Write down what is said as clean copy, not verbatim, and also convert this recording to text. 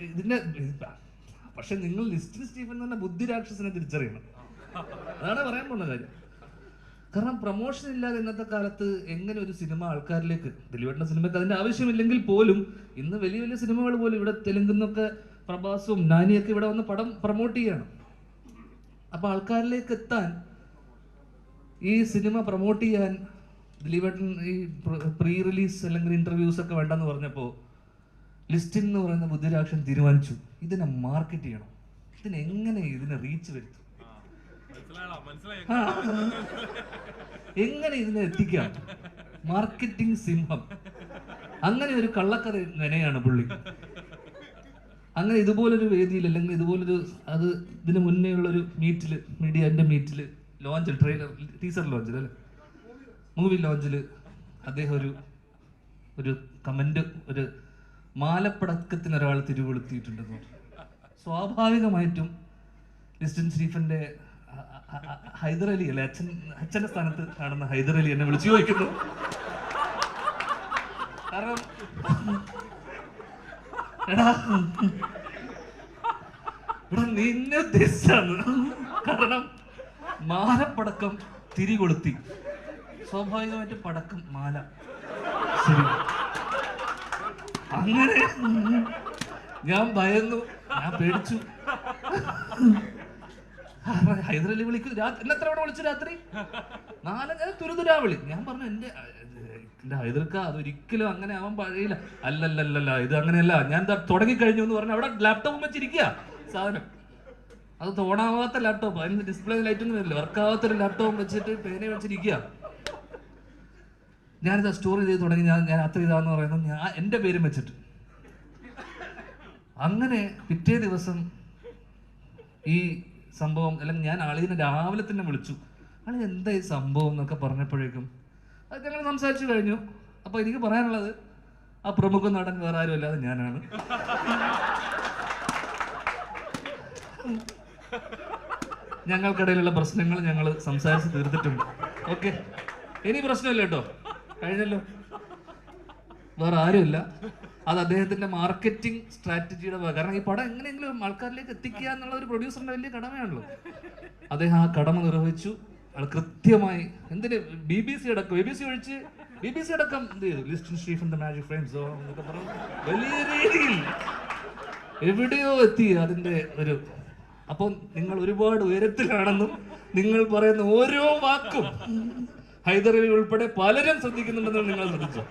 ഇതിന്റെ പക്ഷെ നിങ്ങൾ ലിസ്റ്റിൻ സ്റ്റീഫൻ എന്ന് പറഞ്ഞ ബുദ്ധിരാക്ഷസനെ തിരിച്ചറിയണം. അതാണ് പറയാൻ പോകുന്ന കാര്യം. കാരണം പ്രൊമോഷൻ ഇല്ലാതെ ഇന്നത്തെ കാലത്ത് എങ്ങനെ ഒരു സിനിമ ആൾക്കാരിലേക്ക്, ദിലീപേട്ടൻ്റെ സിനിമയ്ക്ക് അതിന്റെ ആവശ്യമില്ലെങ്കിൽ പോലും ഇന്ന് വലിയ വലിയ സിനിമകൾ പോലും ഇവിടെ തെലുങ്കുന്നൊക്കെ പ്രഭാസും നാനിയൊക്കെ ഇവിടെ വന്ന് പടം പ്രൊമോട്ട് ചെയ്യണം. അപ്പൊ ആൾക്കാരിലേക്ക് എത്താൻ ഈ സിനിമ പ്രൊമോട്ട് ചെയ്യാൻ ദിലീപേട്ടൻ ഈ പ്രീ റിലീസ് അല്ലെങ്കിൽ ഇന്റർവ്യൂസ് ഒക്കെ വേണ്ടെന്ന് പറഞ്ഞപ്പോൾ ലിസ്റ്റിൻ എന്ന് പറയുന്ന ബുദ്ധിരാക്ഷൻ തീരുമാനിച്ചു ഇതിനെ മാർക്കറ്റ് ചെയ്യണം, ഇതിനെങ്ങനെ ഇതിനെ റീച്ച് വരുത്തും, എങ്ങനെ ഇതിനെ എത്തിക്കാം, മാർക്കറ്റിംഗ് സിംഹം. അങ്ങനെ ഒരു കള്ളക്കഥ നെനയാണ് പുള്ളി. അങ്ങനെ ഇതുപോലൊരു വേദിയിൽ അല്ലെങ്കിൽ ഇതുപോലൊരു അത് ഇതിന് മുന്നേ ഉള്ളൊരു മീറ്റിൽ, മീഡിയന്റെ മീറ്റിൽ, ലോഞ്ചിൽ, ട്രെയിലർ ടീസർ ലോഞ്ചിൽ അല്ലെ, മൂവി ലോഞ്ചിൽ അദ്ദേഹം ഒരു കമന്റ്, ഒരു മാലപ്പടക്കത്തിന് ഒരാൾ തിരികൊളുത്തിയിട്ടുണ്ടെന്ന് പറഞ്ഞു. സ്വാഭാവികമായിട്ടും ലിസ്റ്റിൻ സ്റ്റീഫന്റെ ഹൈദർ അലി അല്ലെ, അച്ഛന്റെ സ്ഥാനത്ത് കാണുന്ന ഹൈദർ അലി എന്നെ വിളിച്ചു ചോദിക്കുന്നു. കാരണം എടാ നിന്നെ ഉദ്ദേശിച്ചാണ്. കാരണം മാലപ്പടക്കം തിരികൊളുത്തി, സ്വാഭാവികമായിട്ട് പടക്കം മാല. ശരി, അങ്ങനെ ഞാൻ ഭയന്നു, ഞാൻ പേടിച്ചു. ഹൈദർ അലി വിളിക്കും, എന്നെ എത്ര തവണ വിളിച്ചു രാത്രി? 4 ഞാൻ തുരുതുരാ വിളി. ഞാൻ പറഞ്ഞു എന്റെ ഹൈദർക്ക അതൊരിക്കലും അങ്ങനെ അവൻ പഴയില്ല. അല്ലല്ലല്ല, ഇത് അങ്ങനെയല്ല, ഞാൻ തുടങ്ങിക്കഴിഞ്ഞു എന്ന് പറഞ്ഞു. അവിടെ ലാപ്ടോപ്പ് വെച്ചിരിക്കുക സാധനം, അത് തോണാവാത്ത ലാപ്ടോപ്പ്, അതിന് ഡിസ്പ്ലേ ലൈറ്റൊന്നും വരില്ല, വർക്കാവാത്തൊരു ലാപ്ടോപ്പ് വെച്ചിട്ട് പേന വെച്ചിരിക്കുക. ഞാനിത് സ്റ്റോർ ചെയ്ത് തുടങ്ങി, ഞാൻ രാത്രി ഇതാന്ന് പറയുന്നത് ഞാൻ എൻ്റെ പേരും വെച്ചിട്ട്. അങ്ങനെ പിറ്റേ ദിവസം ഈ സംഭവം, അല്ലെങ്കിൽ ഞാൻ ആളിനെ രാവിലെ തന്നെ വിളിച്ചു, ആളി എന്താ ഈ സംഭവം എന്നൊക്കെ പറഞ്ഞപ്പോഴേക്കും അത് ഞങ്ങൾ സംസാരിച്ചു കഴിഞ്ഞു. അപ്പൊ എനിക്ക് പറയാനുള്ളത്, ആ പ്രമുഖ നടൻ വേറെ ആരും അല്ലാതെ ഞാനാണ്. ഞങ്ങൾക്കിടയിലുള്ള പ്രശ്നങ്ങൾ ഞങ്ങൾ സംസാരിച്ച് തീർത്തിട്ടുണ്ട്. ഓക്കെ, ഇനി പ്രശ്നമില്ല കേട്ടോ, കഴിഞ്ഞല്ലോ, വേറെ ആരുമില്ല. അത് അദ്ദേഹത്തിന്റെ മാർക്കറ്റിംഗ് സ്ട്രാറ്റജിയുടെ ഭാഗം. കാരണം ഈ പടം എങ്ങനെയെങ്കിലും ആൾക്കാരിലേക്ക് എത്തിക്കുക എന്നുള്ള ഒരു പ്രൊഡ്യൂസറിന്റെ വലിയ കടമയാണല്ലോ. അദ്ദേഹം ആ കടമ നിർവഹിച്ചു. അത് കൃത്യമായി, എന്തിന് BBC അടക്കം, ABC ഒഴിച്ച് BBC അടക്കം എന്ത് ചെയ്തു, Listin Stephen the magic frames എന്നൊക്കെ പറഞ്ഞു വലിയ രീതിയിൽ എവിടെയോ എത്തി അതിന്റെ ഒരു. അപ്പം നിങ്ങൾ ഒരുപാട് ഉയരത്തിലാണെന്നും നിങ്ങൾ പറയുന്ന ഓരോ വാക്കും ഹൈദർ അലി ഉൾപ്പെടെ പലരും ശ്രദ്ധിക്കുന്നുണ്ടെന്നും നിങ്ങൾ ശ്രദ്ധിച്ചു.